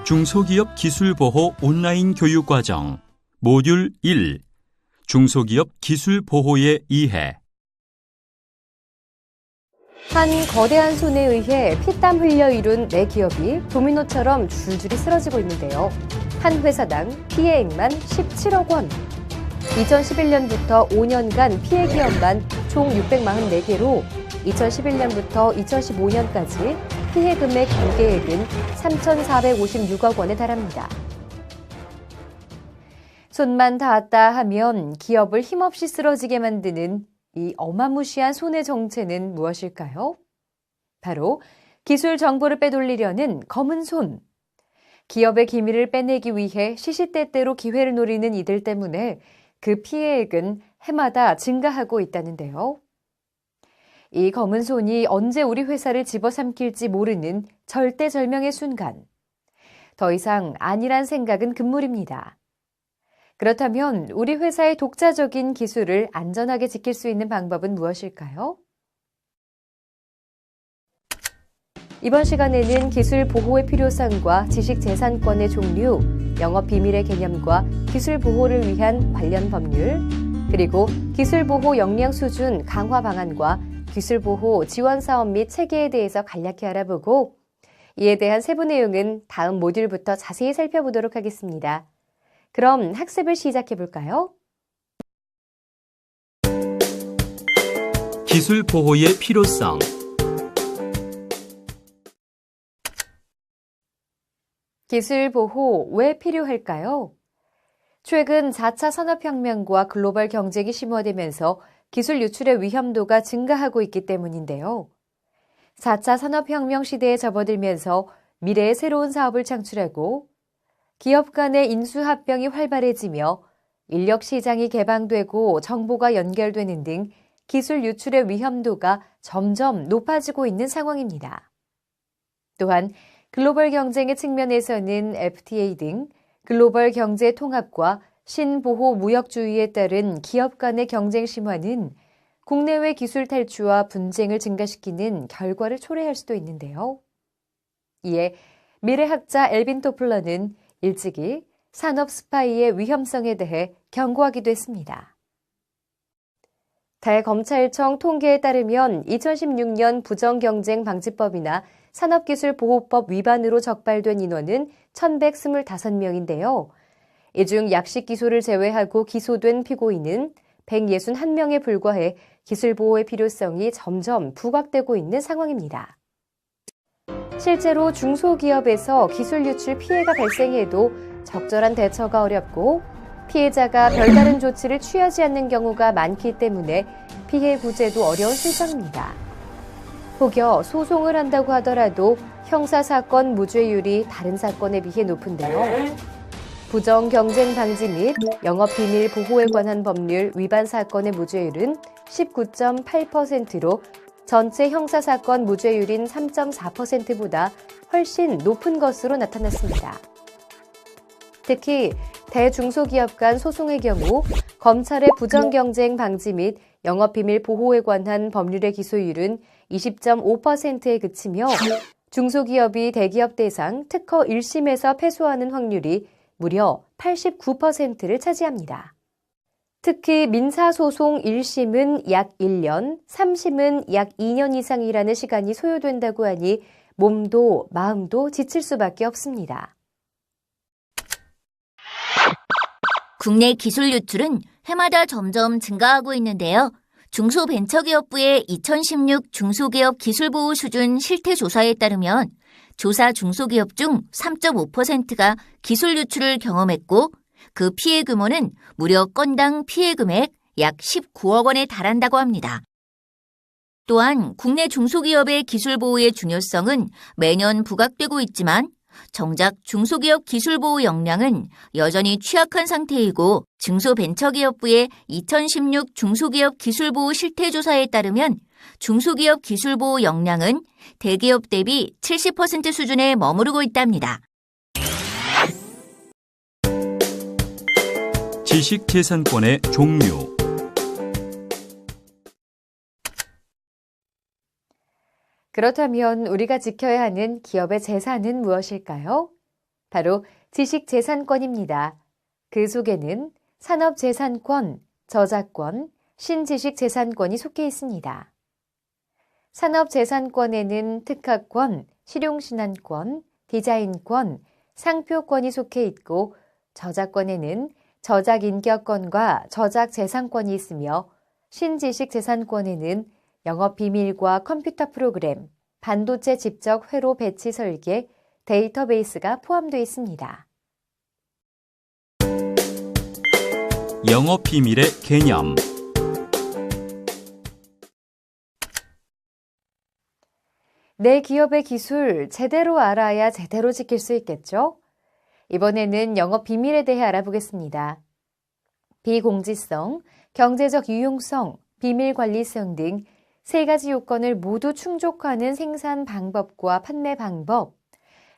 중소기업 기술보호 온라인 교육과정 모듈 1 중소기업 기술보호의 이해. 한 거대한 손에 의해 피땀 흘려 이룬 내 기업이 도미노처럼 줄줄이 쓰러지고 있는데요. 한 회사당 피해액만 17억 원. 2011년부터 5년간 피해 기업만 총 644개로 2011년부터 2015년까지 피해 금액 공개액은 3,456억 원에 달합니다. 손만 닿았다 하면 기업을 힘없이 쓰러지게 만드는 이 어마무시한 손의 정체는 무엇일까요? 바로 기술 정보를 빼돌리려는 검은 손. 기업의 기밀을 빼내기 위해 시시때때로 기회를 노리는 이들 때문에 그 피해액은 해마다 증가하고 있다는데요. 이 검은 손이 언제 우리 회사를 집어삼킬지 모르는 절대절명의 순간. 더 이상 아니란 생각은 금물입니다. 그렇다면 우리 회사의 독자적인 기술을 안전하게 지킬 수 있는 방법은 무엇일까요? 이번 시간에는 기술 보호의 필요성과 지식재산권의 종류, 영업 비밀의 개념과 기술 보호를 위한 관련 법률, 그리고 기술 보호 역량 수준 강화 방안과 기술 보호 지원 사업 및 체계에 대해서 간략히 알아보고 이에 대한 세부 내용은 다음 모듈부터 자세히 살펴보도록 하겠습니다. 그럼 학습을 시작해 볼까요? 기술 보호의 필요성. 기술 보호 왜 필요할까요? 최근 4차 산업혁명과 글로벌 경쟁이 심화되면서 기술 유출의 위험도가 증가하고 있기 때문인데요. 4차 산업혁명 시대에 접어들면서 미래의 새로운 사업을 창출하고 기업 간의 인수합병이 활발해지며 인력 시장이 개방되고 정보가 연결되는 등 기술 유출의 위험도가 점점 높아지고 있는 상황입니다. 또한 글로벌 경쟁의 측면에서는 FTA 등 글로벌 경제 통합과 신보호 무역주의에 따른 기업 간의 경쟁 심화는 국내외 기술 탈취와 분쟁을 증가시키는 결과를 초래할 수도 있는데요. 이에 미래학자 엘빈 토플러는 일찍이 산업 스파이의 위험성에 대해 경고하기도 했습니다. 대검찰청 통계에 따르면 2016년 부정경쟁방지법이나 산업기술보호법 위반으로 적발된 인원은 1,125명인데요. 이 중 약식 기소를 제외하고 기소된 피고인은 161명에 불과해 기술 보호의 필요성이 점점 부각되고 있는 상황입니다. 실제로 중소기업에서 기술 유출 피해가 발생해도 적절한 대처가 어렵고 피해자가 별다른 조치를 취하지 않는 경우가 많기 때문에 피해 구제도 어려운 실정입니다. 혹여 소송을 한다고 하더라도 형사사건 무죄율이 다른 사건에 비해 높은데요. 부정경쟁 방지 및 영업비밀 보호에 관한 법률 위반 사건의 무죄율은 19.8%로 전체 형사사건 무죄율인 3.4%보다 훨씬 높은 것으로 나타났습니다. 특히 대중소기업 간 소송의 경우 검찰의 부정경쟁 방지 및 영업비밀 보호에 관한 법률의 기소율은 20.5%에 그치며 중소기업이 대기업 대상 특허 1심에서 패소하는 확률이 무려 89%를 차지합니다. 특히 민사소송 1심은 약 1년, 3심은 약 2년 이상이라는 시간이 소요된다고 하니 몸도 마음도 지칠 수밖에 없습니다. 국내 기술 유출은 해마다 점점 증가하고 있는데요. 중소벤처기업부의 2016 중소기업 기술보호 수준 실태조사에 따르면 조사 중소기업 중 3.5%가 기술 유출을 경험했고 그 피해 규모는 무려 건당 피해 금액 약 19억 원에 달한다고 합니다. 또한 국내 중소기업의 기술 보호의 중요성은 매년 부각되고 있지만 정작 중소기업 기술보호 역량은 여전히 취약한 상태이고 중소벤처기업부의 2016 중소기업 기술보호 실태조사에 따르면 중소기업 기술보호 역량은 대기업 대비 70% 수준에 머무르고 있답니다. 지식재산권의 종류. 그렇다면 우리가 지켜야 하는 기업의 재산은 무엇일까요? 바로 지식재산권입니다. 그 속에는 산업재산권, 저작권, 신지식재산권이 속해 있습니다. 산업재산권에는 특허권, 실용신안권, 디자인권, 상표권이 속해 있고 저작권에는 저작인격권과 저작재산권이 있으며 신지식재산권에는 영업비밀과 컴퓨터 프로그램, 반도체 집적 회로 배치 설계, 데이터베이스가 포함되어 있습니다. 영업 비밀의 개념. 내 기업의 기술 제대로 알아야 제대로 지킬 수 있겠죠? 이번에는 영업 비밀에 대해 알아보겠습니다. 비공지성, 경제적 유용성, 비밀 관리성 등 세 가지 요건을 모두 충족하는 생산 방법과 판매 방법,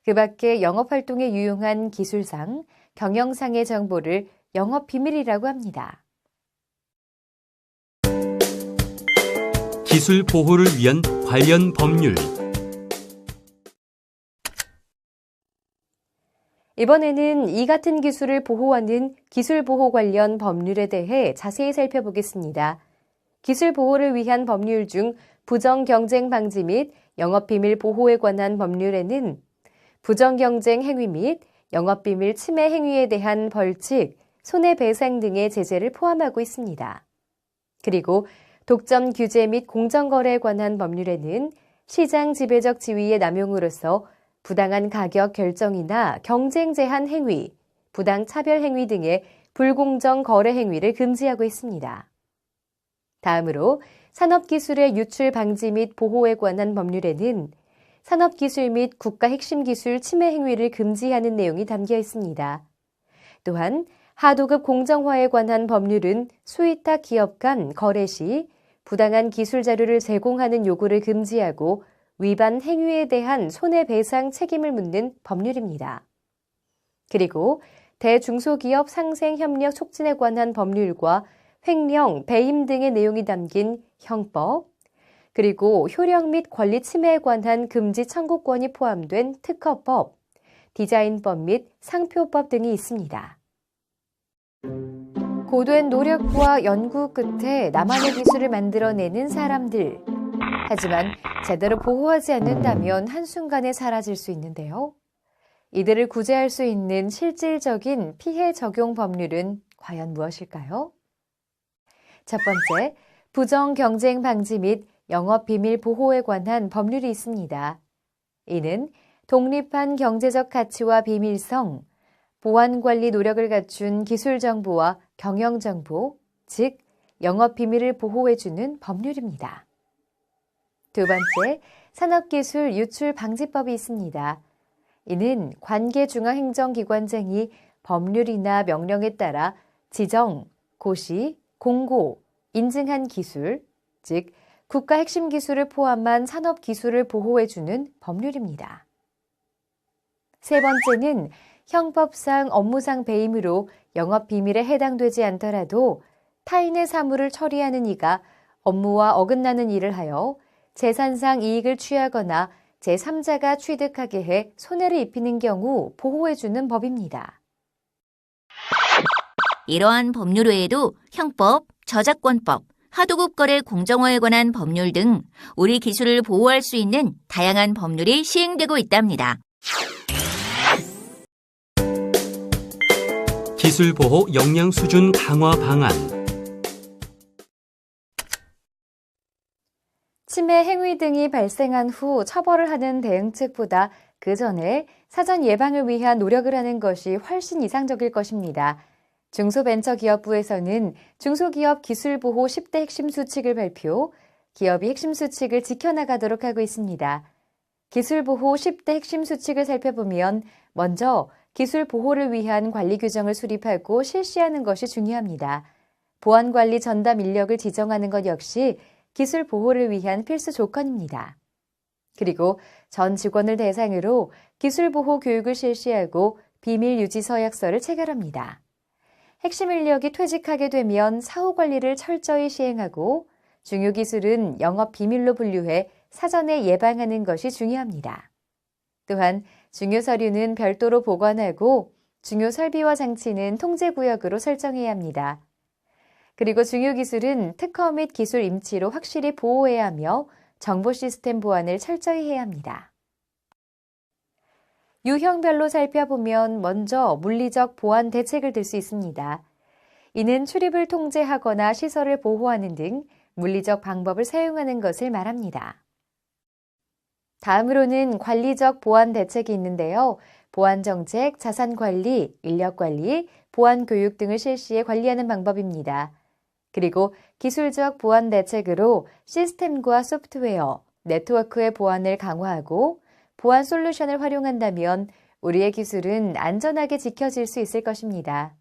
그 밖에 영업활동에 유용한 기술상, 경영상의 정보를 영업 비밀이라고 합니다. 기술 보호를 위한 관련 법률. 이번에는 이 같은 기술을 보호하는 기술 보호 관련 법률에 대해 자세히 살펴보겠습니다. 기술 보호를 위한 법률 중 부정 경쟁 방지 및 영업 비밀 보호에 관한 법률에는 부정 경쟁 행위 및 영업 비밀 침해 행위에 대한 벌칙, 손해배상 등의 제재를 포함하고 있습니다. 그리고 독점 규제 및 공정거래에 관한 법률에는 시장 지배적 지위의 남용으로서 부당한 가격 결정이나 경쟁 제한 행위, 부당 차별 행위 등의 불공정 거래 행위를 금지하고 있습니다. 다음으로 산업기술의 유출 방지 및 보호에 관한 법률에는 산업기술 및 국가 핵심 기술 침해 행위를 금지하는 내용이 담겨 있습니다. 또한 하도급 공정화에 관한 법률은 수의탁 기업 간 거래 시 부당한 기술 자료를 제공하는 요구를 금지하고 위반 행위에 대한 손해배상 책임을 묻는 법률입니다. 그리고 대중소기업 상생협력 촉진에 관한 법률과 횡령, 배임 등의 내용이 담긴 형법, 그리고 효력 및 권리 침해에 관한 금지 청구권이 포함된 특허법, 디자인법 및 상표법 등이 있습니다. 고된 노력과 연구 끝에 나만의 기술을 만들어내는 사람들. 하지만 제대로 보호하지 않는다면 한순간에 사라질 수 있는데요. 이들을 구제할 수 있는 실질적인 피해 적용 법률은 과연 무엇일까요? 첫 번째, 부정 경쟁 방지 및 영업 비밀 보호에 관한 법률이 있습니다. 이는 독립한 경제적 가치와 비밀성, 보안 관리 노력을 갖춘 기술 정보와 경영 정보, 즉 영업 비밀을 보호해주는 법률입니다. 두 번째, 산업기술 유출 방지법이 있습니다. 이는 관계중앙행정기관장이 법률이나 명령에 따라 지정, 고시, 공고, 인증한 기술, 즉 국가 핵심 기술을 포함한 산업 기술을 보호해주는 법률입니다. 세 번째는 형법상 업무상 배임으로 영업 비밀에 해당되지 않더라도 타인의 사물을 처리하는 이가 업무와 어긋나는 일을 하여 재산상 이익을 취하거나 제3자가 취득하게 해 손해를 입히는 경우 보호해주는 법입니다. 이러한 법률 외에도 형법, 저작권법, 하도급 거래 공정화에 관한 법률 등 우리 기술을 보호할 수 있는 다양한 법률이 시행되고 있답니다. 기술 보호 역량 수준 강화 방안. 침해 행위 등이 발생한 후 처벌을 하는 대응책보다 그 전에 사전 예방을 위한 노력을 하는 것이 훨씬 이상적일 것입니다. 중소벤처기업부에서는 중소기업 기술보호 10대 핵심 수칙을 발표, 기업이 핵심 수칙을 지켜나가도록 하고 있습니다. 기술보호 10대 핵심 수칙을 살펴보면 먼저 기술보호를 위한 관리 규정을 수립하고 실시하는 것이 중요합니다. 보안관리 전담 인력을 지정하는 것 역시 기술보호를 위한 필수 조건입니다. 그리고 전 직원을 대상으로 기술보호 교육을 실시하고 비밀유지 서약서를 체결합니다. 핵심 인력이 퇴직하게 되면 사후 관리를 철저히 시행하고 중요 기술은 영업 비밀로 분류해 사전에 예방하는 것이 중요합니다. 또한 중요 서류는 별도로 보관하고 중요 설비와 장치는 통제구역으로 설정해야 합니다. 그리고 중요 기술은 특허 및 기술 임치로 확실히 보호해야 하며 정보 시스템 보안을 철저히 해야 합니다. 유형별로 살펴보면 먼저 물리적 보안 대책을 들 수 있습니다. 이는 출입을 통제하거나 시설을 보호하는 등 물리적 방법을 사용하는 것을 말합니다. 다음으로는 관리적 보안 대책이 있는데요. 보안 정책, 자산 관리, 인력 관리, 보안 교육 등을 실시해 관리하는 방법입니다. 그리고 기술적 보안 대책으로 시스템과 소프트웨어, 네트워크의 보안을 강화하고 보안 솔루션을 활용한다면 우리의 기술은 안전하게 지켜질 수 있을 것입니다.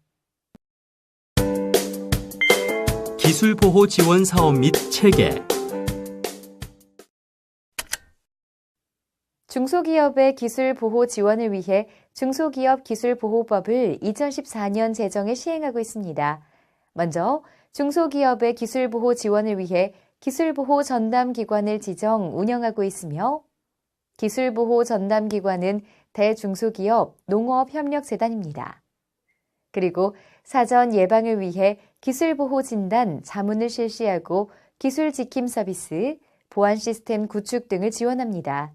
기술 보호 지원 사업 및 체계. 중소기업의 기술 보호 지원을 위해 중소기업 기술보호법을 2014년 제정해 시행하고 있습니다. 먼저 중소기업의 기술보호 지원을 위해 기술보호 전담기관을 지정 운영하고 있으며 기술보호 전담기관은 대중소기업 농업협력재단입니다. 그리고 사전 예방을 위해 기술보호 진단, 자문을 실시하고 기술지킴 서비스, 보안 시스템 구축 등을 지원합니다.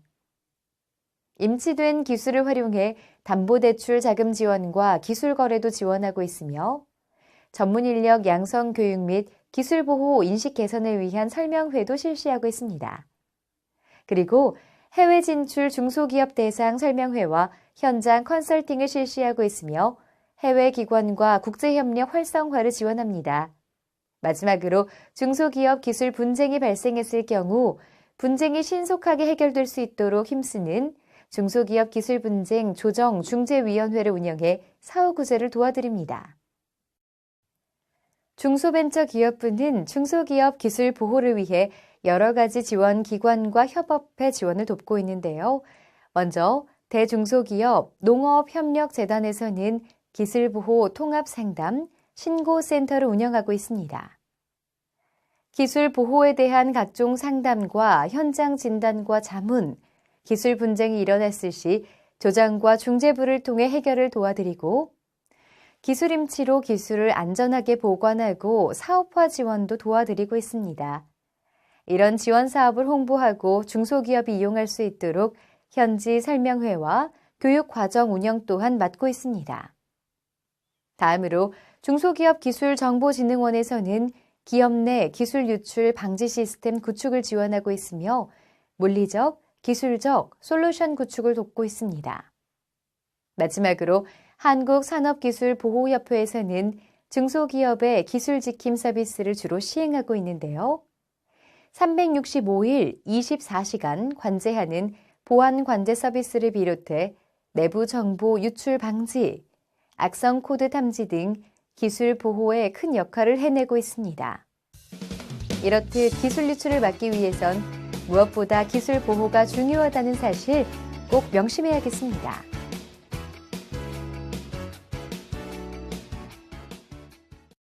임치된 기술을 활용해 담보대출 자금 지원과 기술 거래도 지원하고 있으며 전문 인력 양성 교육 및 기술보호 인식 개선을 위한 설명회도 실시하고 있습니다. 그리고 해외 진출 중소기업 대상 설명회와 현장 컨설팅을 실시하고 있으며 해외 기관과 국제협력 활성화를 지원합니다. 마지막으로 중소기업 기술 분쟁이 발생했을 경우 분쟁이 신속하게 해결될 수 있도록 힘쓰는 중소기업 기술 분쟁 조정 중재위원회를 운영해 사후 구제를 도와드립니다. 중소벤처기업부는 중소기업 기술 보호를 위해 여러 가지 지원 기관과 협업해 지원을 돕고 있는데요. 먼저 대중소기업 농업협력재단에서는 기술보호 통합상담, 신고센터를 운영하고 있습니다. 기술 보호에 대한 각종 상담과 현장 진단과 자문, 기술 분쟁이 일어났을 시 조정과 중재부를 통해 해결을 도와드리고 기술 임치로 기술을 안전하게 보관하고 사업화 지원도 도와드리고 있습니다. 이런 지원 사업을 홍보하고 중소기업이 이용할 수 있도록 현지 설명회와 교육 과정 운영 또한 맡고 있습니다. 다음으로 중소기업 기술정보진흥원에서는 기업 내 기술 유출 방지 시스템 구축을 지원하고 있으며 물리적, 기술적 솔루션 구축을 돕고 있습니다. 마지막으로 한국산업기술보호협회에서는 중소기업의 기술지킴 서비스를 주로 시행하고 있는데요. 365일 24시간 관제하는 보안 관제 서비스를 비롯해 내부 정보 유출 방지, 악성 코드 탐지 등 기술 보호에 큰 역할을 해내고 있습니다. 이렇듯 기술 유출을 막기 위해선 무엇보다 기술 보호가 중요하다는 사실 꼭 명심해야겠습니다.